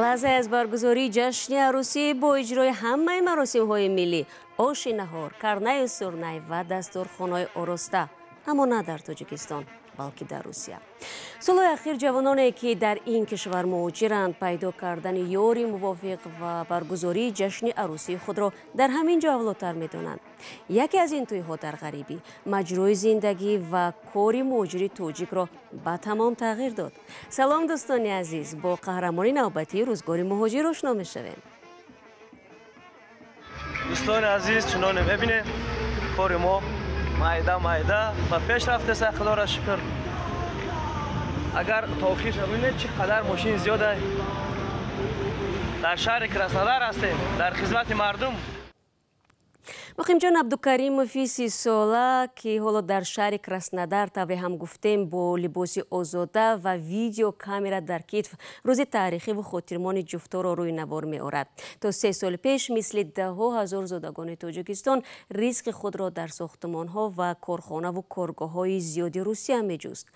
لحظه از برگزاری جشن عروسی با اجرای همه مراسم‌های ملی، آش نهار، کرنه سرنه و دسترخوان‌های آراسته، اما نه در تاجیکستان بلکه در روسیه. سال‌های اخیر جوانانی که در این کشور مهاجرند پیدا کردن یاری موافق و برگزاری جشن عروسی خود را در همین جا اولاتر می‌دانند. یکی از این توی‌ها در غریبی مجروی زندگی و کاری مهاجری تاجیک را به تمام تغییر داد. سلام دوستان عزیز، با قهرمانی نوبتی روزگار مهاجر آشنا می‌شویم. دوستان عزیز، چنان ببینید کار ما مایده و پیش رفته است. خدا را شکر. اگر تاخیر ببینید چقدر ماشین زیاده در شهر کراسنودار هستیم در خدمت مردم. مقیم جان عبدالکریموفی 30 ساله که حالا در شهر کراسنودار طوری هم گفتیم با لباس آزاده و ویدیو کامera در کتف روز تاریخی و خاطرمان جفتا را روی نوار می آورد. تا 3 سال پیش مثل 10,000 زادگان تاجیکستان ریسک خود را در ساختمان ها و کارخانه و کارگاه های زیادی روسیه می جست.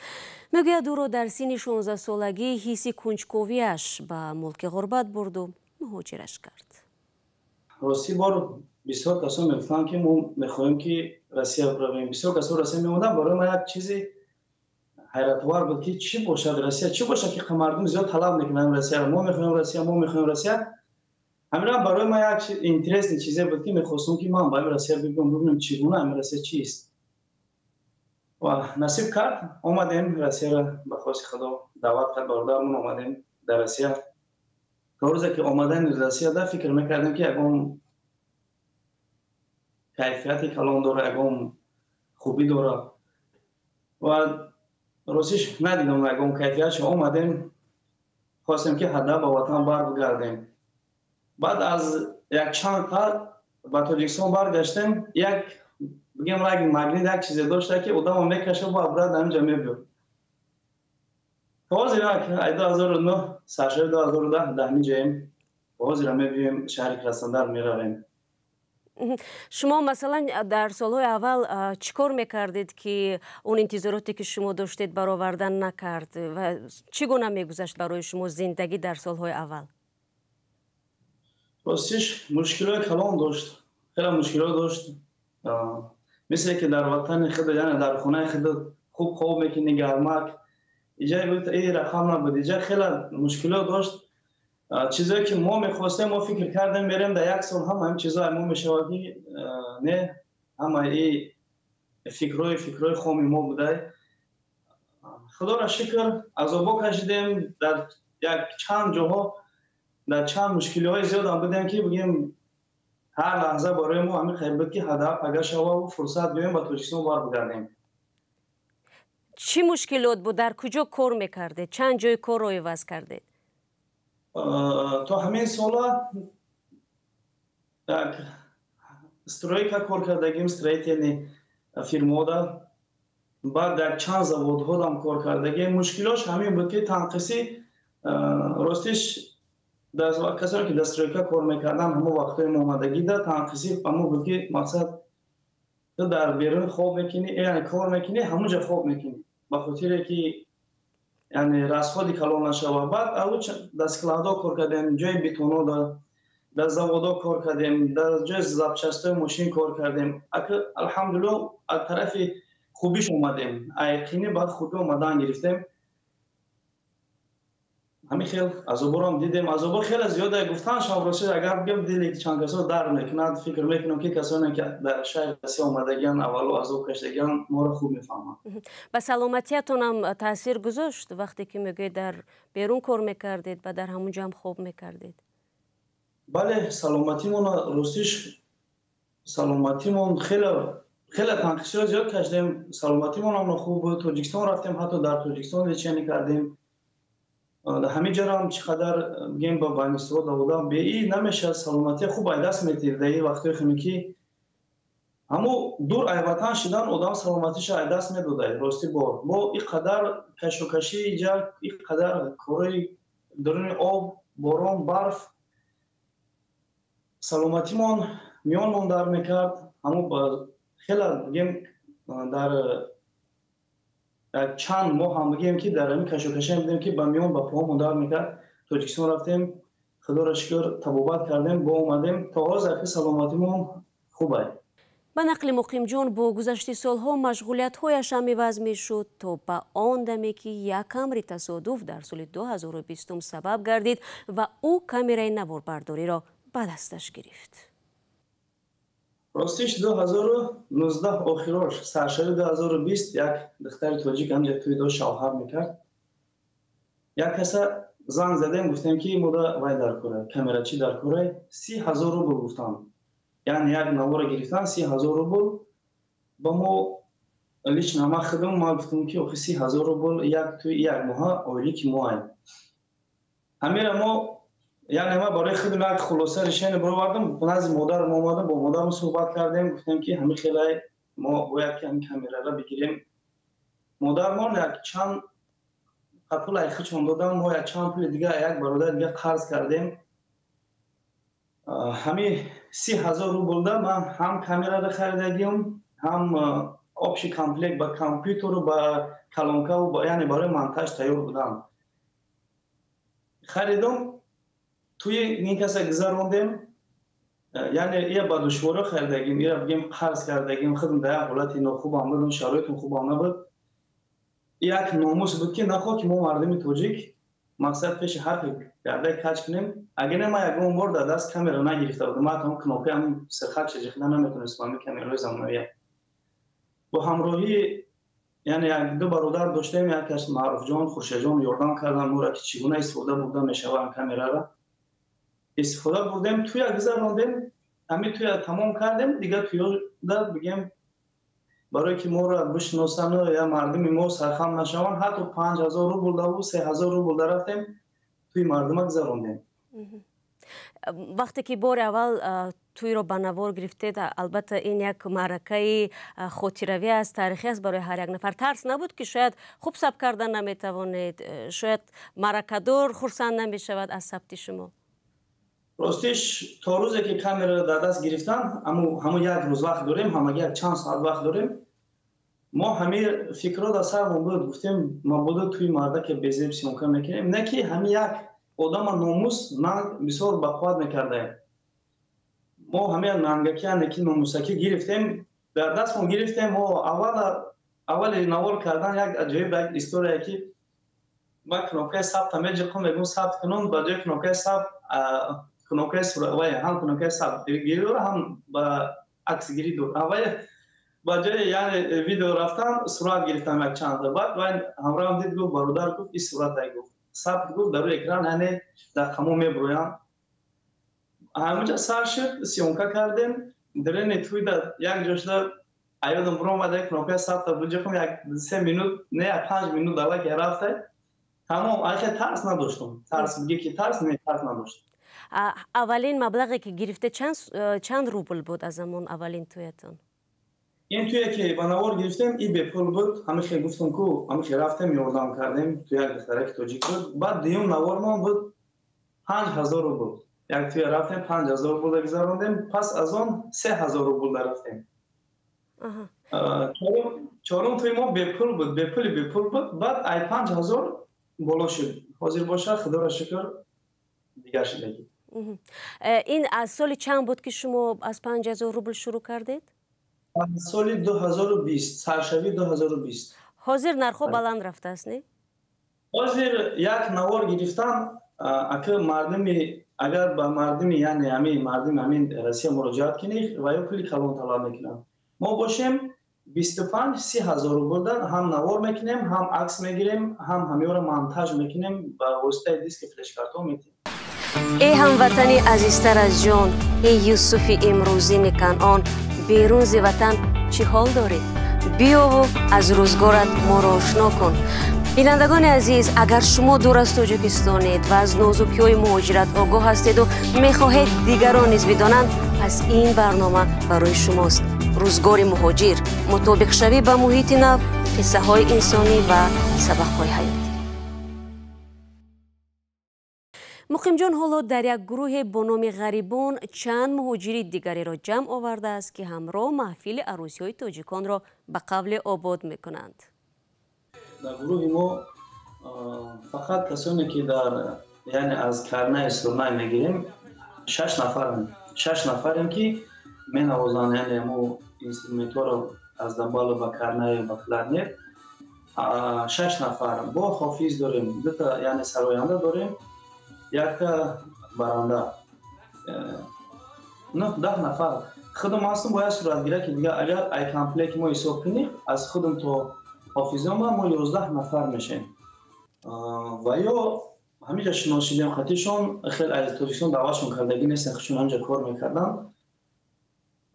میگوید او را در سن 16 سالگی حس کنجکاویش به ملک غربت برد و مهاجرت کرد. راستی بار بسیار کسان میگفتن که ما میخواهیم که روسیه برویم. بسیار کسان روسیه میموندن. برای ما یک چیزی حیرت‌آور بود که چی باشد روسیه، چی باشه که مردم زیاد طلب میکنن روسیه. ما میخوایم روسیه. همین برای ما یک اینترست چیزی بود که میخواستم که من باید روسیه ببینم چگونه این روسیه چیست. و نصیب کرد اومدیم روسیه را به خواست خدا دعوت کرد باردارمون اومدیم در روسیه. روزی که اومدن روسیه در فکر میکردیم که اگم کیفیتی کلان داره، اگم خوبی داره و روسیش ندیدم. اگم کیفیتش اومدیم خواستیم که حدا به وطن برگردیم. بعد از یک چند تا به تاجیکستان برگشتیم. یک بگیم رگ مگنیت یک چیزی داشته که آدم میکشه و ابرد همینجا میبیاد. تازه که 2009 سرشار 2010 دهمی جایم تازه را میبینیم شهر کراسنودار میرویم. شما مثلا در سالهای اول چیکار میکردید که اون انتظاراتی که شما داشتید برآوردن نکرد و چگونه میگذشت برای شما زندگی در سالهای اول؟ راستش مشکلات کلان داشت، خیلی مشکلات داشت. مثل که در وطن خود یعنی در خانه خود خوب خواب میکنی گرمک اینجا بود این رقم نبود. اینجا خیلی مشکلات داشت. چیزایی که ما میخواستیم ما فکر کردیم میریم در یک سال هم چیزا ما میشود نه اما این فکرای خامی ما بوده. خدا را شکر عذابا کشیدیم در یک چند جاها در چند مشکلات زیاد هم بودیم که بگیم هر لحظه برای ما همین خیلی بود که هدف اگر شوا و فرصت بیایم با تاجیکستان برگردیم. چی مشکلات بود؟ در کجا کار میکردید؟ چند جای کار رو عوض کردید؟ تا همین سالا یک استرویکا کار کردگیم استریت یعنی فیرما دا بعد در چند زوادها هم کار کردگیم. مشکلاش همین بود که تنقیصی راستش در کسانی که در استرویکا کار میکردن همه وقتای آمادگی دا تنقیصی اما بود که مقصد تو در بیرون خواب میکنی یعنی کار میکنی همونجا خواب میکنی به خاطر که یعنی راسخودی کلان نشوه. بعد او در سکلادا کار کردیم، جای بیتونا در زوادا کار کردیم، در جای زبچسته ماشین کار کردیم. الحمدلله از طرف خوبیش اومدیم. ایقینی بعد خوبی اومدن گرفتیم. همین خیلی عذابا هم دیدیم. عذابا خیلی زیاده گفتن شما راستی اگر بگم دیدی که چند کسا در میکنند فکر میکنم که کسانی که در شهر روسیه اومدگان اولو عذاب کشیدگان ما را خوب میفهمند. به سلامتیتون هم تاثیر گذاشت وقتی که میگه در بیرون کار میکردید و در همونجا هم خوب میکردید؟ بله سلامتیمون راستیش سلامتیمون خیلی تنقیصات زیاد کشیدیم. سلامتیمون هم خوب بود. تاجیکستان رفتیم حتی در تاجیکستان چنین کردیم. همین جا هم چقدر بگیم با بانگسترو داودم به این نمیشه سلامتی خوب دست میتیر در وقتی خمیکی همو دور ای وطن شدن آدم سلامتیش دست میدوده. راستی بار ما اینقدر کش و کشی اینجا اینقدر کاری درون آب باران برف سلامتیمون میانمون در میکرد. همو با خیلی بگیم در چند ماه هم بگیم که در این کشو کشه میدیم که با میون با پاهمون در میکرد. تاجیکستان رفتیم خدا را شکر طبابت کردیم با اومدیم تا حاضر که سلامتیمون خوبه. ба нақли муқимҷон бо гузашти солҳо машғулиятҳояш ҳам иваз мешуд то ба он даме ки як амри тасодуф дар соли 2020 сабаб гардид ва ӯ камераи наворбардориро ба дасташ гирифт. ростиш 2019 охирош саршари 2020 як духтари тоҷик ҳамҷа тӯй дошт шавҳар мекард. як каса занг задем гуфтем ки мода вай дар кора камерачӣ дар кора 30,000 рубл гуфтам. яъне як навора гирифтан 30,000 рубл ба мо лично ма худам ма гуфтам ки охи 30,000 рубл як тӯи як моҳа ойлики моаем. ҳамира мо яъне ма барои худам як хулоса решение баровардам назди модарам омадам бо модарам суҳбат кардем гуфтем ки ҳами хелай мо бояд ки ҳами камераро бигирем. модармон як чанд пулай хичон додам мо як чанд пули дига як бародар дига қарз кардем. ҳами 30,000 рублда ман ҳам камераро харидагим ҳам общий комплект ба компютеру ба калонкаву яъне барои монтаж тайёр будам. харидам туи ин каса гузарондем яъне ия ба душворо харидагим ира бигем қарз кардагим худам дар як ҳолати нохубам будам шароитам хубам набуд. як номус буд ки нахоҳ ки мо мардуми тоҷик мақсад пеши ҳақи гарда кач кунем. агар ма ягон бор дар даст камера нагирифта будам ма там кнопкаам сирхат чиҷихда наметонистам ами камераҳои замонавия. бо ҳамроҳи яъне як ду бародар доштем якаш Маъруфҷон Хуршедҷон ёрдам кардан мора ки чӣ гуна истифода бурда мешавад камераро. истифода бурдем туя гузарондем ами туя тамом кардем дига туёда бигем барое ки моро бишиносану я мардуми мо сархам нашаванд ҳатто 5,000 рубл даву 3,000 рубл дарафтем туи мардума гузарондем. вақте ки бори аввал туиро ба навор гирифтед албатта ин як маъракаи хотиравӣ аст таърихӣ аст барои ҳар як нафар. тарс набуд ки шояд хуб сабт кардан наметавонед шояд маъракадор хурсанд намешавад аз сабти шумо? ростиш то рӯзе ки камераро дар даст гирифтан ҳамон як рӯз вақт дорем ҳамаги як чанд соат вақт дорем. мо ҳами фикрро дар сармон буд гуфтем мабодо туи мардаке безеб сиёнка мекунем не ки ҳами як одама номус нанг бисёр бақувват мекардаем. мо ҳами нангаки яъне номусакӣ гирифтем дар дастмон гирифтем. мо аввали навор кардан як аҷоиб як история ки ба кнопкаи сабта меҷиқам мегӯм сабт кунам ба ҷои кнопкаи сабт кнопкаи суравай ҳам кнопкаи сабт гиридор ҳам ба аксигирӣ дор аввал ба ҷои яъне видео рафтан сурат гирифтам як чанд баъд вай ҳамроҳам дид гуфт бародар гуфт ин суратай гуфт сабт гуфт дар рӯи экран яъне рақамҳо мебуроянд. ҳамаҷа сар шуд сиёнка кардем дрени туида як ҷо шуда аёдам биромада кнопкаи сабта буҷиқам як 3 минут не як 5 минут далаке рафта тамом. албатта тарс надоштам. тарс биге ки тарс не тарс надоштам. аввалин маблағе ки гирифте чанд рубл буд аз замон аввалин туятон? ин туе ки ба навор гирифтем и бепул буд. ҳамихе гуфтам ку ҳамихе рафтем ёрдам кардем ту як духтараки тоҷик буд. баъд дуюм навормон буд 5,000 рубл. як туя рафтем 5,000 рубл гузарондем. пас аз он 3,000 рубл дарафтем. чорум туи мо бепул буд бепул буд. баъд ай 5,000 боло шуд. ҳозир боша худоро шукр дигар шудаги. ин аз соли чанд буд ки шумо аз 5,000 рубл шурӯъ кардед? соли 2020 саршави 2020. ҳозир нархҳо баланд рафтааст не? ҳозир як навор гирифтан ака мардуми агар ба мардуми яъне ҳамин мардуми ҳамин Россия муроҷиат кунӣ ва ё пули калон талаб мекунанд. мо бошем 25-30,000 рублда ҳам навор мекунем ҳам акс мегирем ҳам ҳамёро монтаж мекунем ба воситаи диски флешкартон метинем. эй ҳамватани азизтар аз ҷон, эй Юсуфи имрӯзини Канъон, берун зи ватан чӣ ҳол доред? биёву аз рӯзгорат моро ошно кун. бинандагони азиз, агар шумо дур аз Тоҷикистонед ва аз нозукиҳои муҳоҷират огоҳ ҳастеду мехоҳед дигарон низ бидонанд, пас ин барнома барои шумост. рӯзгори муҳоҷир, мутобиқшавӣ ба муҳити нав, қиссаҳои инсонӣ ва сабақҳои ҳаётӣ. муқимҷон ҳоло дар як гурӯҳе бо номи ғарибон чанд муҳоҷири дигареро ҷамъ овардааст ки ҳамроҳ маҳфили арӯсиҳои тоҷиконро ба қавле обод мекунанд. дар гурӯҳи мо фақат касоне ки дар یعنی از کرنه سرنای میگیریم 6 نفریم که می نوازن، یعنی همو اینسترومنت‌ها رو از دنبال با کرنه و کلارنت 6 نفر با حافظ داریم، دو تا یعنی سراینده داریم، یک تا برنده، 10 نفر. خودم هستم باید صورت گیره که دیگه اگر ای کامپلیت ما حساب کنیم از خودم تا حافظم ما 11 نفر میشیم. و یا همینجا شناسیدیم خطیشون خیلی از توریستون دعواشون کردگی نیستن، خودشون همینجا کار میکردن.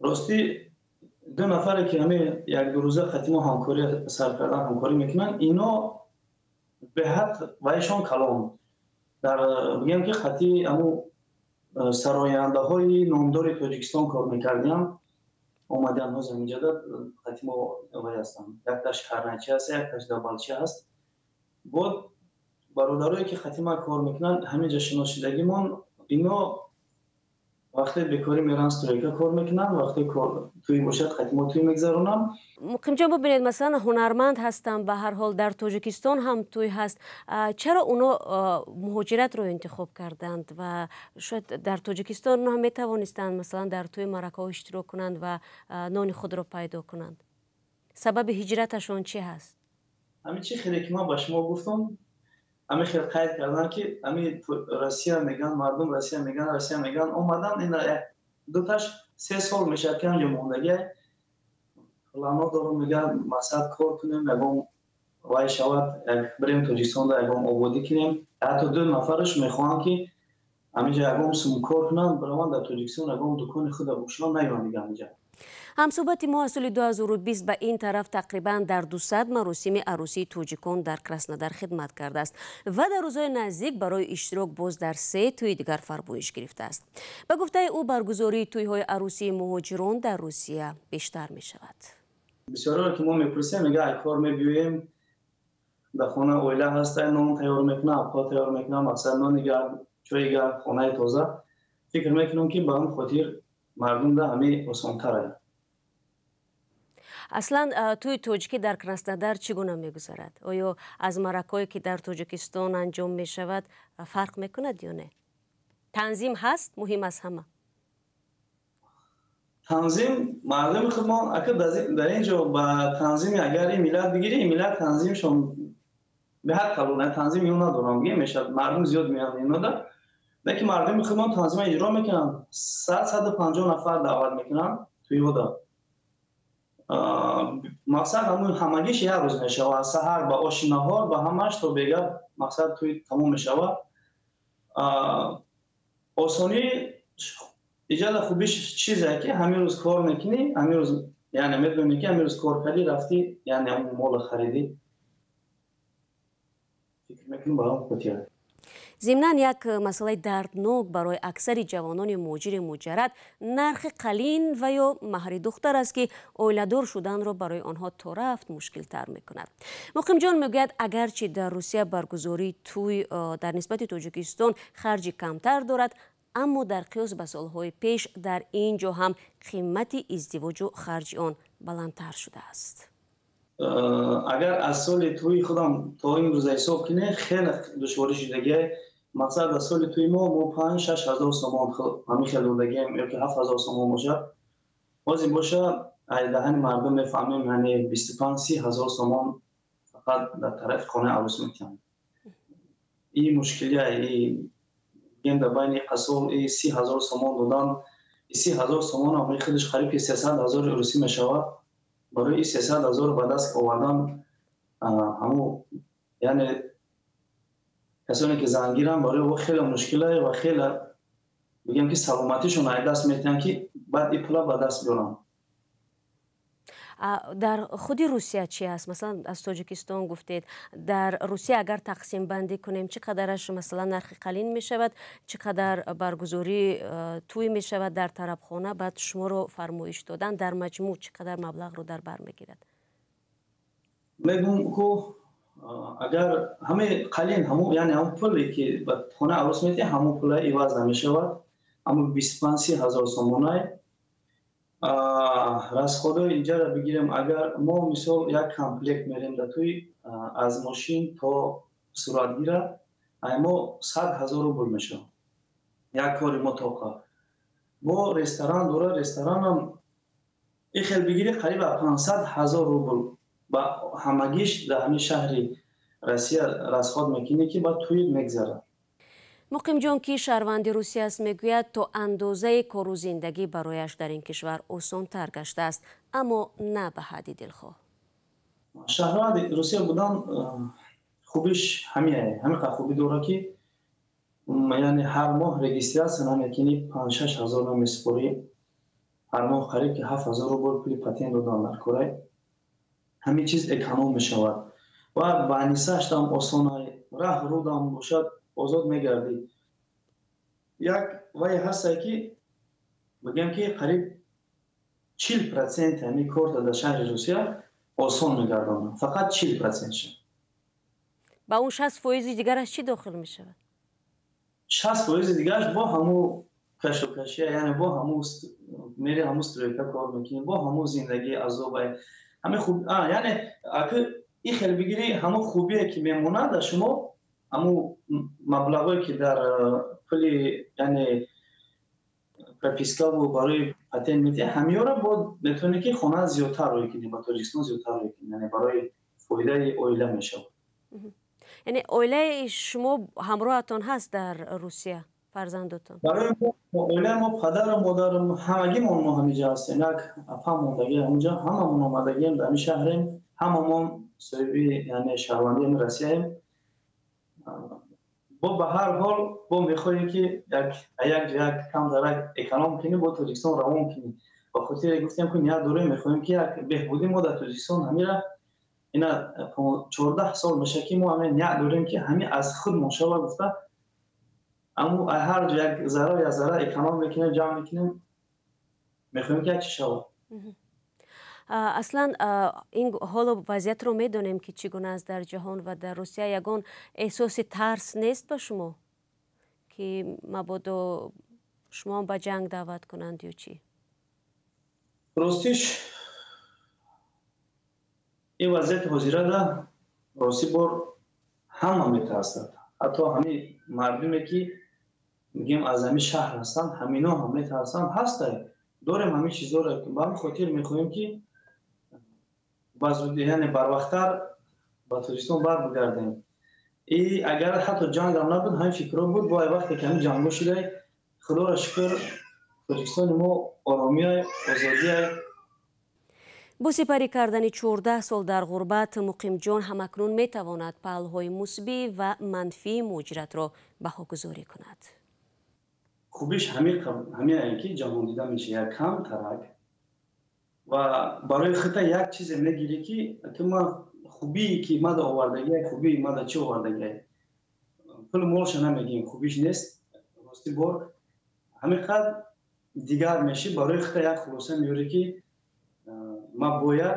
راستی 2 نفری که همین یک دو روزه خطی ما همکاری سر کردن همکاری میکنن، اینا به حد وایشان کلام در بگیم که خطی امو سراینده های نامدار تاجیکستان کار میکردیم اومدن هنوز همینجا در خطی ما وای هستن، یک تاش کرنچی هست، یک تاش دبالچی هست. بود برادرایی که خطی ما کار میکنن همینجا شناسیدگیمون، اینا وقتی بیکاری میرن استرویکا کار میکنن، وقتی کار توی باشد خطی ما توی میگذرونن. مقیم جان ببینید مثلا هنرمند هستن، به هر حال در تاجیکستان هم توی هست، چرا اونا مهاجرت رو انتخاب کردند و شاید در تاجیکستان هم میتوانستند مثلا در توی مرکه ها اشتراک کنند و نان خود رو پیدا کنند؟ سبب هجرتشون چی هست؟ همین چی خیلی که ما با شما گفتم، همین خیلی قید کردن که همین روسیه میگن، مردم روسیه میگن اومدن این دو تاش 3 سال میشه که همینجا موندگی پلانا دارم میگن مقصد کار کنیم، اگم وای شود بریم تاجیکستان دا اگم آبادی کنیم. حتی 2 نفرش میخوان که همینجا اگم سم کار کنن بروان در تاجیکستان اگم دکان خود باشن نیان دیگه همینجا. همصحبت ما از سال 2020 به این طرف تقریبا در 200 مراسم عروسی توجیکان در کراسنودار خدمت کرده است و در روزهای نزدیک برای اشتراک باز در 3 توی دیگر فرمایش گرفته است. به گفته او برگزاری توی‌های عروسی مهاجران در روسیه بیشتر می شود. بسیاری که ما میپرسیم میگه ای کار میبیویم در خانه اویله هسته، نان تیار میکنه، ابقا تیار میکنه، مثلا نان گرم، چای گرم، خانه تازه. فکر میکنم که به اون خاطر مردم ده همه آسان‌تره. اصلا توی توجیکی در کراسنودار چگونه میگذرد؟ آیا از مرکه‌ای که در تاجیکستان انجام می شود فرق میکند یا نه؟ تنظیم هست مهم از همه. تنظیم مردم خودمان اگر در اینجا با تنظیم اگر این ملت بگیری، این ملت تنظیمشون به حد قبول تنظیم اینا ندارم میگه میشه مردم زیاد میان اینا در لیکن مردم خودمان تنظیم اجرا میکنن، 150 نفر دعوت میکنن توی اودا. مقصد همگیش یک روز میشه و سحر با آش نهار با همش تا بگر مقصد توی تمام میشه و آسانی ایجاد خوبیش چیزه که همین روز کار میکنی، همین روز یعنی میدونی که همین روز کار کردی رفتی یعنی همون مال خریدی. فکر میکنم برام خطیره. ضمناً یک مسئله دردناک برای اکثر جوانان مهاجر مجرد نرخ قلین و یا مهر دختر است که اولیدار شدن را برای آنها تا رفت مشکل تر می کند. مقیم جان میگوید اگرچه در روسیه برگزاری توی در نسبت تاجیکستان خرجی کمتر دارد، اما در قیاس به سالهای پیش در اینجا هم قیمت ازدواج و خرج آن بلندتر شده است. اگر از سال توی خودم تا این روز حساب کنه خیلی دشواری شدگی. مقصد از سال توی ما 5-6 هزار سامان همین خیلی دودگیم یا که 7 هزار سامان باشه بازی باشه دهن مردم میفهمیم یعنی 25-30 هزار سامان فقط در طرف خانه عروس میکنن. این مشکلیه این در بین قصول 30 هزار سامان دادن. 30 هزار سامان هم خودش قریب 300 هزار روسی میشود. برای 300 هزار به دست آوردن همو یعنی کسانی که زنگیرن برای او خیلی مشکله و خیلی بگم که سلامتیشون از دست میتن که بعد این پولا به دست بیارن. در خود روسیه چی است؟ مثلا از تاجیکستان گفتید، در روسیه اگر تقسیم بندی کنیم چقدرش مثلا نرخ قلین می شود، چقدر برگزاری توی می شود در طرف خانه، بعد شما رو فرمایش دادن در مجموع چقدر مبلغ رو در بر می گیرد؟ میگم که اگر همه قلین همون یعنی همون پولی که به خانه عروس میده همون پول عوض نمی شود، همون 25-30 هزار سامانه. راست خدا اینجا را بگیریم اگر ما مثال یک کامپلکت میریم در توی از ماشین تا صورتگیره ما 100,000 روبل میشه یک کاری ما توقع با رستوران دوره رستوران هم این خیلی بگیری قریب 500,000 روبل با همگیش در همین شهر روسیه رسخاد میکنه که با توی میگذره. مقیم جان که شهروند روسیه است میگوید تا اندازه کار و زندگی برایش در این کشور آسان تر گشته است اما نه به حد دلخواه. شهروند روسیه بودن خوبیش همین خوبی دوره که یعنی هر ماه رجیستراسیون هم میکنی 5-6 هزار میسپوری هر ماه قریب که 7,000 روبل پول پاتنت دادن در کره همین چیز اکونوم میشود و بانیساش هم آسانه راه رو هم باشد آزاد میگردی یک وای هست که بگم که قریب 40% همین کار در شهر روسیه آسان میگردن فقط 40% شد. با اون 60% دیگرش چی داخل میشود؟ 60% دیگرش با همون کشوکشی یعنی با همون میری همون استرویکا کار میکنی با همون زندگی عذاب همه خوب یعنی اگه این خیلی بگیری همون خوبیه که میمونه در شما همون مبلغی که در پلی یعنی پرپیسکا و برای پاتنت میده همه را با میتونه که خونه زیادتر روی کنی با تاجیکستان زیادتر روی کنی یعنی برای فایده اویله میشه. یعنی اویله شما همراهتان هست در روسیه فرزندتان؟ برای اویله ما پدر و مادرم همگی ما همینجا هستیم یک اپا موندگی همونجا هممون آمدگیم در این شهریم هممون صاحبی یعنی شهروندی روسیه با به هر حال با میخواهیم که یک کم درک اکونوم کنیم با تاجیکستان روان کنیم با خاطر گفتیم که یک دوره میخواهیم که یک بهبودی ما در تاجیکستان همین اینا 14 سال میشه که ما همین یک دوریم که همین از خود مشاور گفته اما هر جا یک ذره یا ذره اکونوم میکنیم جمع میکنیم میخواهیم که چی شود. اصلا این حال و وضعیت رو میدونیم که چگونه است در جهان و در روسیه یگان احساس ترس نیست به شما که مبادا شما به جنگ دعوت کنند یا چی؟ راستیش این وضعیت حاضره ده راستی بار همه میترسد حتی همین مردمی که میگیم از همین شهر هستن همینا هم میترسن هسته داریم همین چیزا را که با خاطر میخواهیم که یعنی بر وقتتر با تاجیکستان بر بگردیم ای اگر حتی جنگ هم نبود همین فکر بود با وقتی که همین جنگ شده خدا را شکر تاجیکستان ما آرامی آزادی با سپری کردن 14 سال در غربت مقیم جان همکنون میتواند پهلوهای مثبت و منفی مهاجرت را بهاگذاری کند. خوبیش همین که جهان دیده میشه یک کم ترک و برای خطا یک چیز میگیری که ما خوبی که ما دا آوردگی خوبی ما دا چه آوردگی پول مولش نمیگیم خوبیش نیست راستی بار همین قدر دیگر میشه برای خطا یک خلاصه میوری که ما باید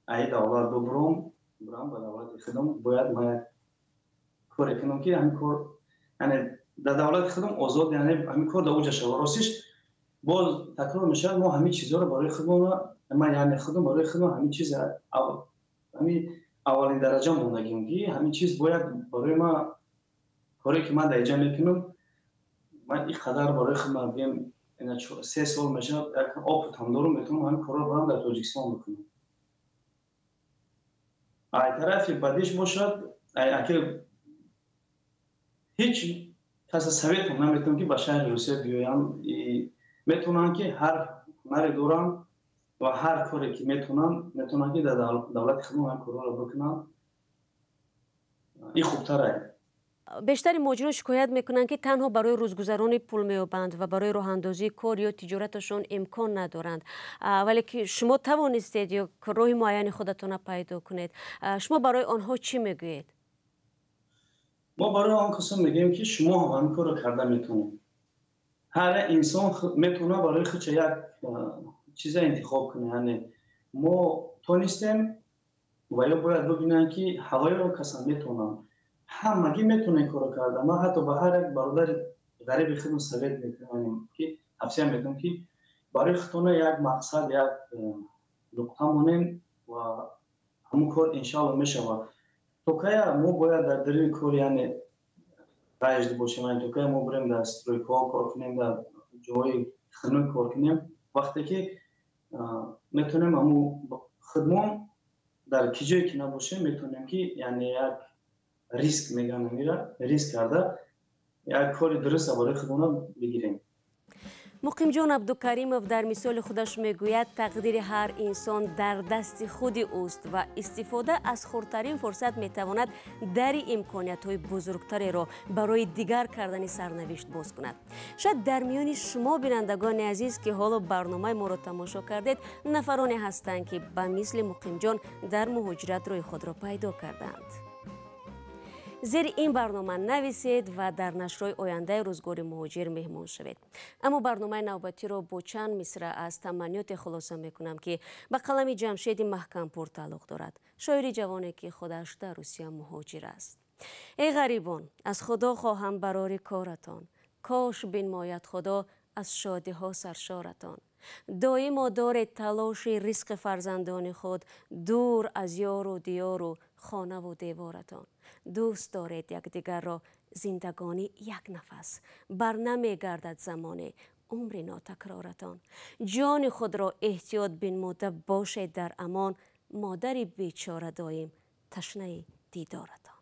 ای دولت برم به دولت خودم باید ما کار کنم که همین کار یعنی در دولت خودم آزاد یعنی همین کار در اوجه شود راستیش باز تکرار میشه ما همین چیزها رو برای خودمون ما یعنی خودم برای خودم همین چیز همین اولین درجه موندگیم که همین چیز باید برای ما کاری که من در اینجا میکنم من این قدر برای خودم بگم 3 سال میشه آب هم دارم میتونم همین کارا رو برام در تاجیکستان بکنم. ای طرف بعدش باشد اگه هیچ کس سویت نمیتونم که به شهر روسیه بیایم میتونم که هر هنری دارم و هر کاری که میتونم که در دولت خودم هم کارا رو بکنم این خوبتره. بیشتر مهاجران شکایت میکنند که تنها برای روزگذرانی پول مییابند و برای راه اندازی کار یا تجارتشون امکان ندارند ولی که شما توانستید یا راه معین خودتون پیدا کنید شما برای آنها چی میگویید؟ ما برای آن کسان میگیم که شما هم کار رو کرده میتونید هر انسان میتونه برای خودش یک چیز انتخاب کنه یعنی ما تونستیم و یا باید ببینن که هوای رو کسان میتونن همگی میتونه کار کرده ما حتی به هر یک برادر غریب خودمون سویت میکنیم که افسیه میکنیم که برای خودتون یک مقصد یک نقطه مونین و همون کار انشاءالله میشه و تو که ما باید در دلیل کار یعنی رایج باشیم این تو که ما بریم در استرویکا کار کنیم در جای خنوی کار کنیم وقتی که میتونیم همو خدمون در کجایی که نباشیم میتونیم که یعنی یک ریسک میگن میره ریسک کرده یک کاری درست برای خودمون بگیریم. مقیم جان عبدالکریمов در مثال خودش میگوید تقدیر هر انسان در دست خود اوست و استفاده از خردترین فرصت میتواند در امکانیت‌های بزرگتری را برای دیگر کردن سرنوشت باز کند. شاید در میان شما بینندگان عزیز که حالا برنامه ما را تماشا کردید نفرانی هستند که به مثل مقیم جان در مهاجرت روی خود را پیدا کردند. زیر این برنامه نویسید و در نشرهای آینده روزگار مهاجر مهمان شوید. اما برنامه نوبتی را با چند مصرع از تمنیات خلاصه میکنم که به قلم جمشید محکمپور تعلق دارد. شاعری جوانی که خودش در روسیه مهاجر است. ای غریبان، از خدا خواهم برای کارتان، کاش بنماید خدا از شادی ها سرشارتان. دائما دارید تلاش رزق فرزندان خود دور از یار و دیار و خانه و دیوارتان. دوست دارید یکدیگر را زندگانی یک نفس بر نمی گردد زمان عمر ناتکرارتان. جان خود را احتیاط بنموده باشید در امان، مادر بیچاره دایم تشنه دیدارتان.